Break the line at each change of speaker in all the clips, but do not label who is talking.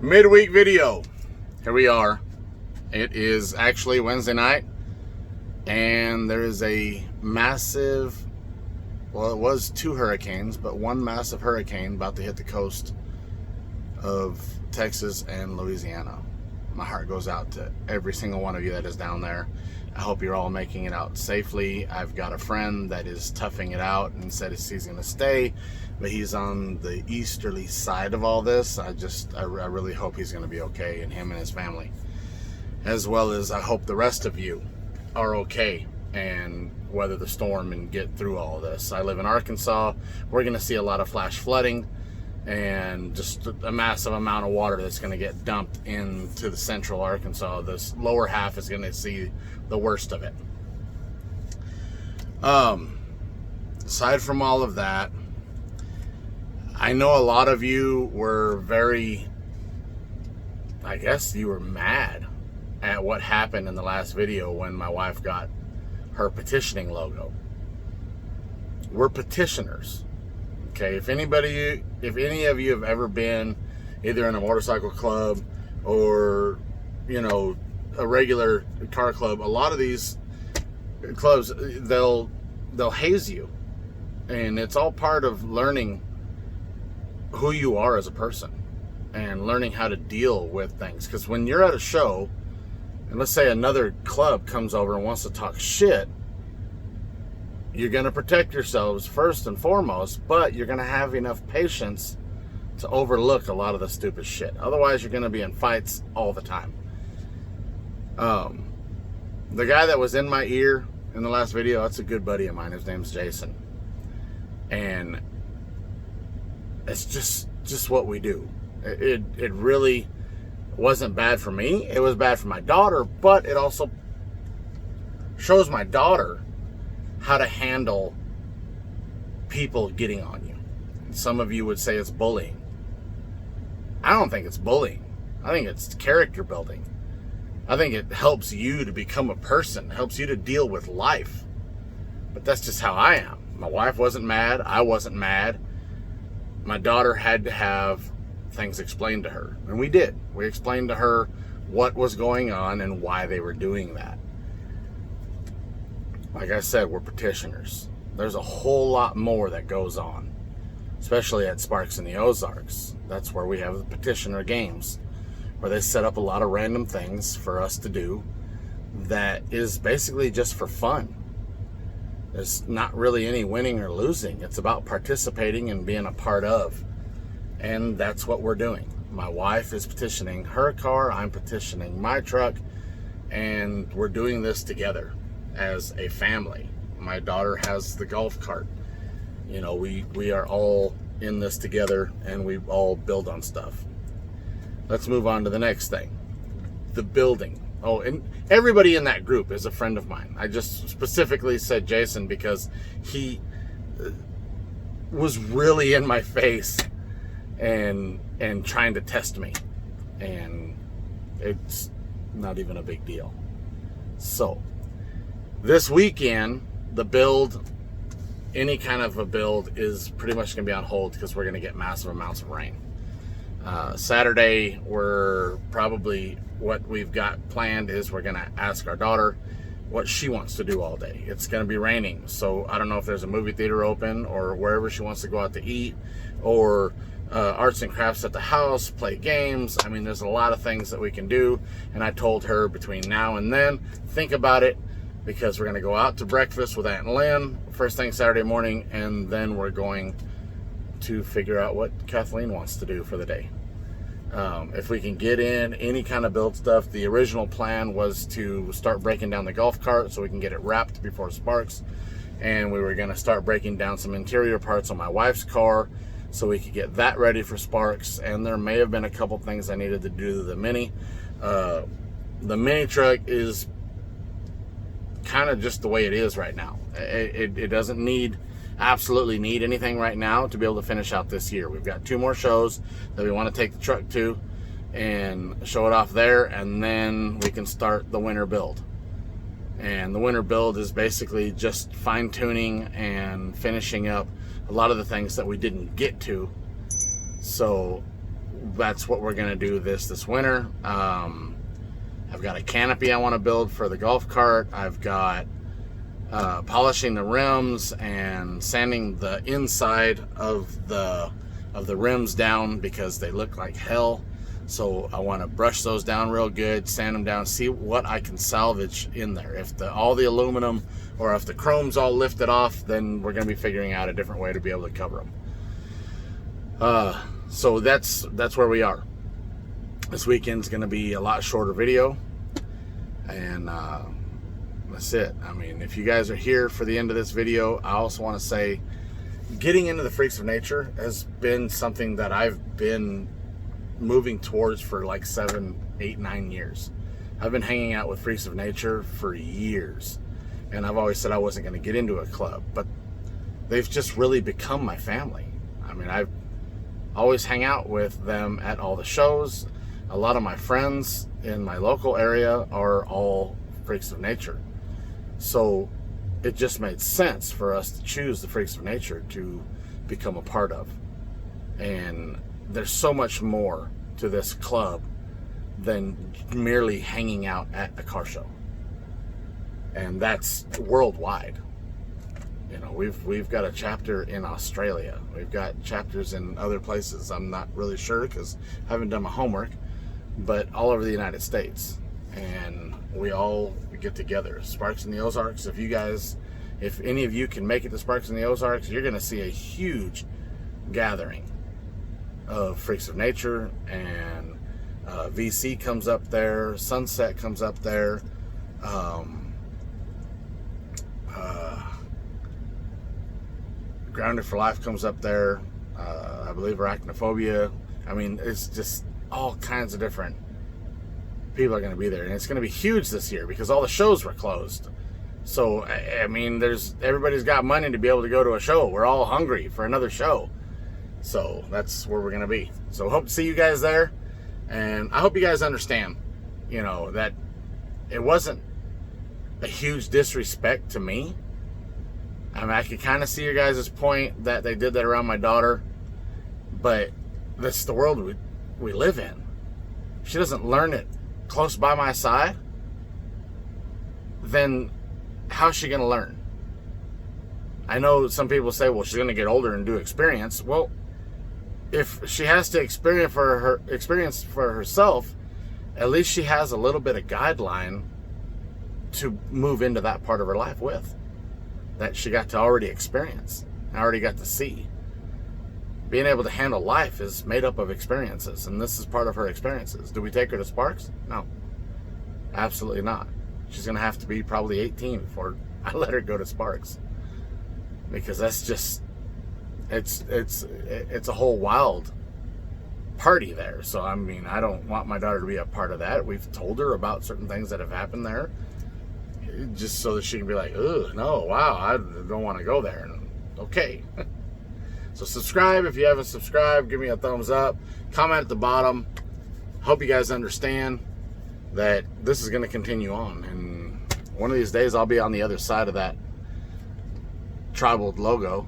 Midweek video. Here we are. It is actually Wednesday night, and there is a massive, well, it was two hurricanes, but one massive hurricane about to hit the coast of Texas and Louisiana. My heart goes out to every single one of you that is down there. I hope you're all making it out safely. I've got a friend that is toughing it out and said he's going to stay, but he's on the easterly side of all this. I really hope he's going to be okay, and him and his family, as well as I hope the rest of you are okay and weather the storm and get through all of this. I live in Arkansas. We're going to see a lot of flash flooding and just a massive amount of water that's going to get dumped into the central Arkansas. This lower half is going to see the worst of it. Aside from all of that, I know a lot of you were I guess you were mad at what happened in the last video when my wife got her petitioning logo. We're petitioners. Okay, if any of you have ever been either in a motorcycle club or, a regular car club, a lot of these clubs, they'll haze you. And it's all part of learning who you are as a person and learning how to deal with things. Because when you're at a show, and let's say another club comes over and wants to talk shit, you're going to protect yourselves first and foremost, but you're going to have enough patience to overlook a lot of the stupid shit. Otherwise, you're going to be in fights all the time. The guy that was in my ear in the last video, that's a good buddy of mine. His name's Jason. And it's just what we do. It really wasn't bad for me. It was bad for my daughter, but it also shows my daughter how to handle people getting on you. Some of you would say it's bullying. I don't think it's bullying. I think it's character building. I think it helps you to become a person, helps you to deal with life. But that's just how I am. My wife wasn't mad. I wasn't mad. My daughter had to have things explained to her. And we did. We explained to her what was going on and why they were doing that. Like I said, we're petitioners. There's a whole lot more that goes on, especially at Sparks in the Ozarks. That's where we have the petitioner games, where they set up a lot of random things for us to do that is basically just for fun. There's not really any winning or losing. It's about participating and being a part of. And that's what we're doing. My wife is petitioning her car. I'm petitioning my truck. And we're doing this together as a family. My daughter has the golf cart. We are all in this together, and we all build on stuff. Let's move on to the next thing. The building. Oh, and everybody in that group is a friend of mine. I just specifically said Jason because he was really in my face and trying to test me. And it's not even a big deal. So, this weekend, the build, any kind of a build, is pretty much going to be on hold because we're going to get massive amounts of rain. Saturday, what we've got planned is we're going to ask our daughter what she wants to do all day. It's going to be raining, so I don't know if there's a movie theater open or wherever she wants to go out to eat, or arts and crafts at the house, play games. I mean, there's a lot of things that we can do, and I told her between now and then, think about it, because we're going to go out to breakfast with Aunt Lynn first thing Saturday morning, and then we're going to figure out what Kathleen wants to do for the day. If we can get in any kind of build stuff, the original plan was to start breaking down the golf cart so we can get it wrapped before Sparks, and we were going to start breaking down some interior parts on my wife's car so we could get that ready for Sparks. And there may have been a couple things I needed to do to the Mini. The Mini truck is kind of just the way it is right now. It doesn't absolutely need anything right now to be able to finish out this year. We've got 2 more shows that we want to take the truck to and show it off there, and then we can start the winter build. And the winter build is basically just fine-tuning and finishing up a lot of the things that we didn't get to. So that's what we're gonna do this winter. I've got a canopy I want to build for the golf cart. I've got polishing the rims and sanding the inside of the rims down because they look like hell. So I want to brush those down real good, sand them down, see what I can salvage in there. If all the aluminum or if the chrome's all lifted off, then we're going to be figuring out a different way to be able to cover them. So that's where we are. This weekend's going to be a lot shorter video, and that's it. I mean, if you guys are here for the end of this video, I also want to say getting into the Freaks of Nature has been something that I've been moving towards for like 7, 8, 9 years. I've been hanging out with Freaks of Nature for years, and I've always said I wasn't going to get into a club, but they've just really become my family. I mean, I always hang out with them at all the shows. A lot of my friends in my local area are all Freaks of Nature. So it just made sense for us to choose the Freaks of Nature to become a part of. And there's so much more to this club than merely hanging out at a car show. And that's worldwide. You know, we've got a chapter in Australia. We've got chapters in other places. I'm not really sure because I haven't done my homework, but all over the United States. And we all get together. Sparks in the Ozarks. If any of you can make it to Sparks in the Ozarks, you're going to see a huge gathering of Freaks of Nature, and VC comes up there, Sunset comes up there, Grounded for Life comes up there, I believe Arachnophobia. I mean, it's just all kinds of different people are going to be there, and it's going to be huge this year because all the shows were closed. So I mean, everybody's got money to be able to go to a show. We're all hungry for another show. So that's where we're going to be. So hope to see you guys there. And I hope you guys understand, you know, that it wasn't a huge disrespect to me. I mean, I could kind of see your guys' point that they did that around my daughter. But that's the world we live in. If she doesn't learn it close by my side, then how's she going to learn? I know some people say, well, she's going to get older and do experience. Well, if she has to experience for herself, at least she has a little bit of guideline to move into that part of her life with, that she got to already experience and already got to see. Being able to handle life is made up of experiences, and this is part of her experiences. Do we take her to Sparks? No, absolutely not. She's going to have to be probably 18 before I let her go to Sparks, because that's just, it's a whole wild party there. So I mean, I don't want my daughter to be a part of that. We've told her about certain things that have happened there, just so that she can be like, oh no, wow, I don't want to go there. And okay. So subscribe if you haven't subscribed. Give me a thumbs up. Comment at the bottom. Hope you guys understand that this is going to continue on, and one of these days I'll be on the other side of that tribal logo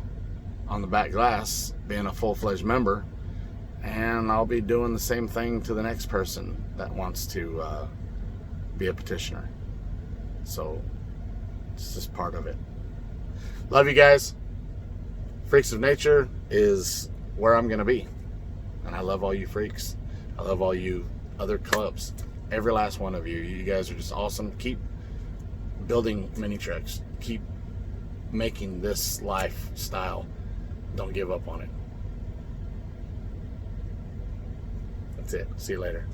on the back glass, being a full-fledged member, and I'll be doing the same thing to the next person that wants to be a petitioner. So it's just part of it. Love you guys. Freaks of Nature is where I'm going to be, and I love all you freaks. I love all you other clubs, every last one of you. You guys are just awesome. Keep building mini trucks. Keep making this lifestyle. Don't give up on it. That's it. See you later.